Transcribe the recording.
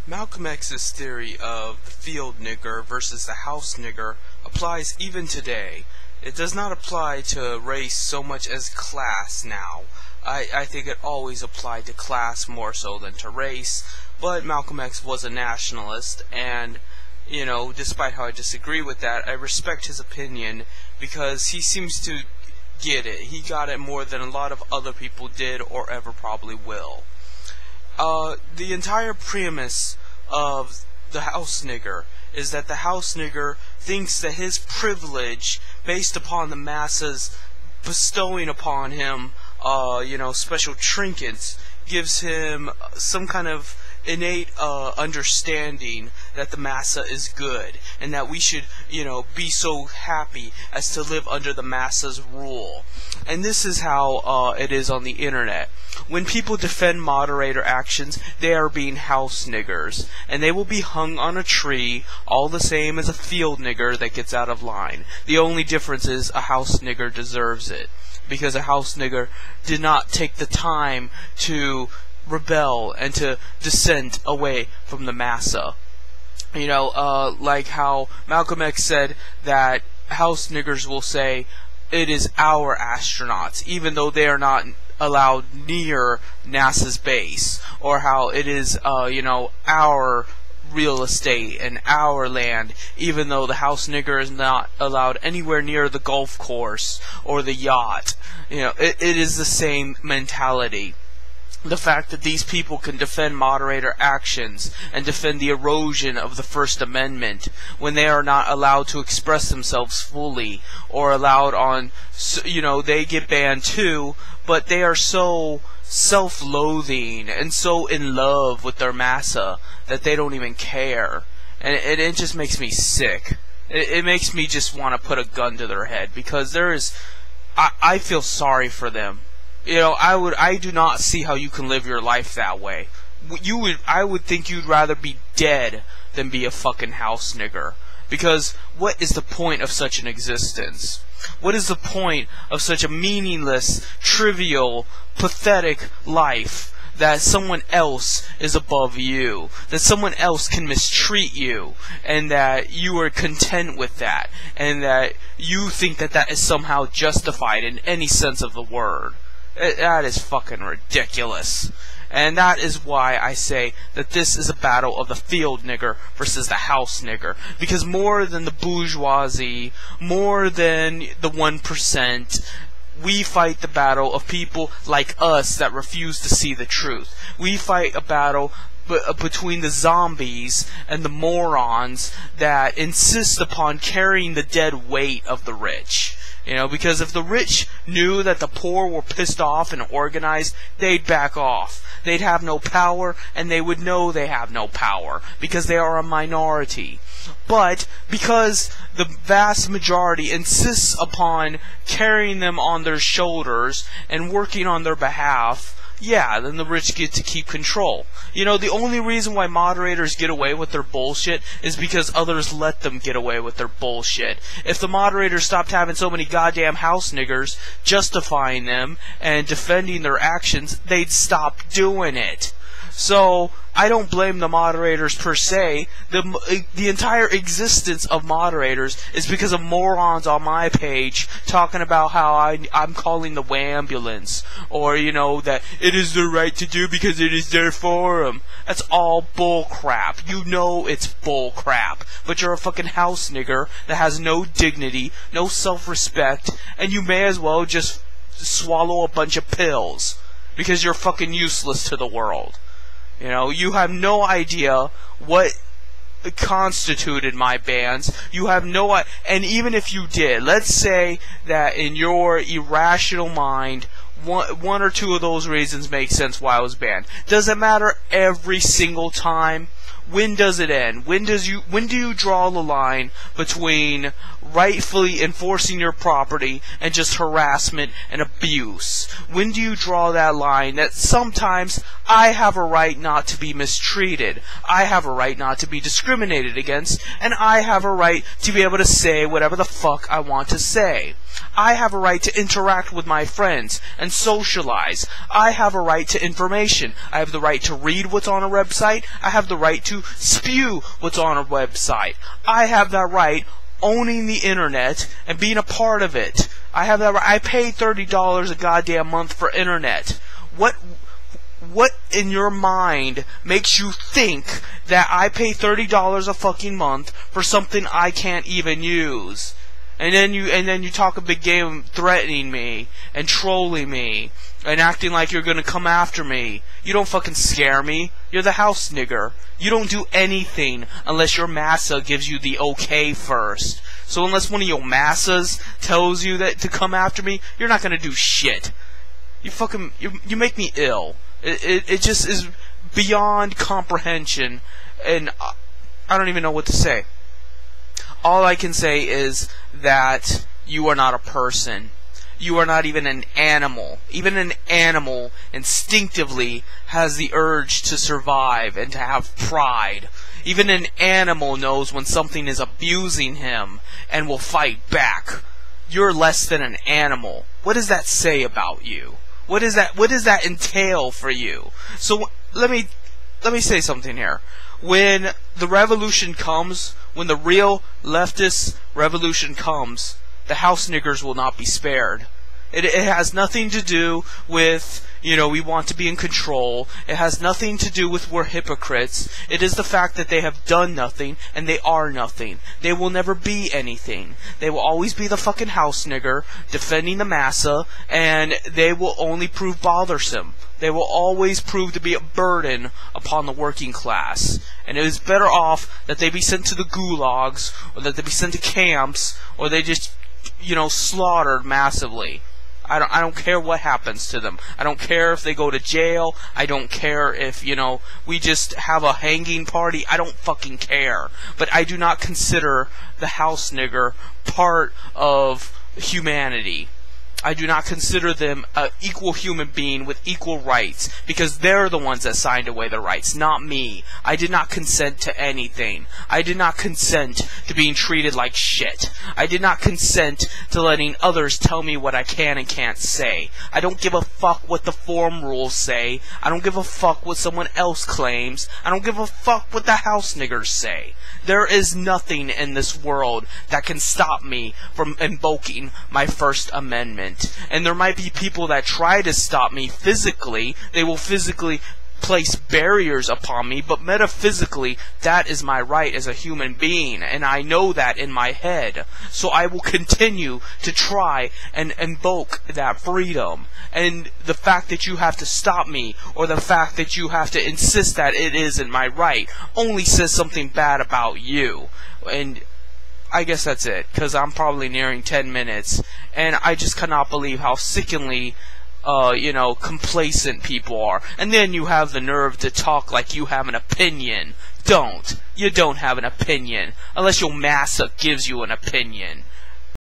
Malcolm X's theory of the field nigger versus the house nigger applies even today. It does not apply to race so much as class now. I think it always applied to class more so than to race, but Malcolm X was a nationalist, and, despite how I disagree with that, I respect his opinion because he seems to get it. He got it more than a lot of other people did or ever probably will. The entire premise of the house nigger is that the house nigger thinks that his privilege, based upon the masses bestowing upon him, special trinkets, gives him some kind of innate understanding that the massa is good, and that we should, be so happy as to live under the massa's rule. And this is how it is on the internet. When people defend moderator actions, they are being house niggers, and they will be hung on a tree, all the same as a field nigger that gets out of line. The only difference is a house nigger deserves it, because a house nigger did not take the time to rebel and to dissent away from the massa. Like how Malcolm X said that house niggers will say, it is our astronauts, even though they are not allowed near NASA's base, or how it is, our real estate and our land, even though the house nigger is not allowed anywhere near the golf course or the yacht. It is the same mentality. The fact that these people can defend moderator actions and defend the erosion of the First Amendment when they are not allowed to express themselves fully, or allowed on, they get banned too, but they are so self-loathing and so in love with their massa that they don't even care. And it just makes me sick. It makes me just want to put a gun to their head, because I feel sorry for them. I do not see how you can live your life that way. I would think you'd rather be dead than be a fucking house nigger. Because what is the point of such an existence? What is the point of such a meaningless, trivial, pathetic life that someone else is above you, that someone else can mistreat you, and that you are content with that, and that you think that that is somehow justified in any sense of the word? That is fucking ridiculous. And that is why I say that this is a battle of the field nigger versus the house nigger. Because more than the bourgeoisie, more than the 1%, we fight the battle of people like us that refuse to see the truth. We fight a battle between the zombies and the morons that insist upon carrying the dead weight of the rich. Because if the rich knew that the poor were pissed off and organized, they'd back off. They'd have no power, and they would know they have no power, because they are a minority. But because the vast majority insists upon carrying them on their shoulders and working on their behalf, then the rich get to keep control. The only reason why moderators get away with their bullshit is because others let them get away with their bullshit. If the moderators stopped having so many goddamn house niggers justifying them and defending their actions, they'd stop doing it. So, I don't blame the moderators per se. The entire existence of moderators is because of morons on my page talking about how I'm calling the ambulance, or, that it is their right to do because it is their forum. That's all bull crap. It's bull crap. But you're a fucking house nigger that has no dignity, no self-respect, and you may as well just swallow a bunch of pills, because you're fucking useless to the world. You have no idea what constituted my bans. You have no idea. And even if you did, let's say that in your irrational mind, one or two of those reasons make sense why I was banned. Does it matter every single time? When does it end? When do you draw the line between rightfully enforcing your property and just harassment and abuse? When do you draw that line that sometimes I have a right not to be mistreated, I have a right not to be discriminated against, and I have a right to be able to say whatever the fuck I want to say? I have a right to interact with my friends and socialize. I have a right to information. I have the right to read what's on a website. I have the right to spew what's on a website. I have that right owning the internet and being a part of it. I have that right. I pay $30 a goddamn month for internet. What in your mind makes you think that I pay $30 a fucking month for something I can't even use? And then you talk a big game threatening me and trolling me and acting like you're gonna come after me. You don't fucking scare me. You're the house nigger. You don't do anything unless your massa gives you the okay first. So unless one of your massas tells you that to come after me, you're not gonna do shit. You make me ill. It just is beyond comprehension, and I don't even know what to say. All I can say is that you are not a person. You are not even an animal. Even an animal instinctively has the urge to survive and to have pride. Even an animal knows when something is abusing him and will fight back. You're less than an animal. What does that say about you? What does that entail for you? So let me say something here. When the revolution comes, when the real leftist revolution comes, the house niggers will not be spared. It has nothing to do with, we want to be in control. It has nothing to do with we're hypocrites. It is the fact that they have done nothing, and they are nothing. They will never be anything. They will always be the fucking house nigger, defending the massa, and they will only prove bothersome. They will always prove to be a burden upon the working class. And it is better off that they be sent to the gulags, or that they be sent to camps, or they just, slaughtered massively. I don't care what happens to them. I don't care if they go to jail. I don't care if, we just have a hanging party. I don't fucking care. But I do not consider the house nigger part of humanity. I do not consider them an equal human being with equal rights, because they're the ones that signed away the rights, not me. I did not consent to anything. I did not consent to being treated like shit. I did not consent to letting others tell me what I can and can't say. I don't give a fuck what the form rules say. I don't give a fuck what someone else claims. I don't give a fuck what the house niggers say. There is nothing in this world that can stop me from invoking my First Amendment. And there might be people that try to stop me physically. They will physically place barriers upon me, but metaphysically, that is my right as a human being, and I know that in my head. So I will continue to try and invoke that freedom. And the fact that you have to stop me, or the fact that you have to insist that it isn't my right, only says something bad about you. And I guess that's it, because I'm probably nearing 10 minutes, and I just cannot believe how sickeningly complacent people are. And then you have the nerve to talk like you have an opinion. You don't have an opinion, unless your massa gives you an opinion.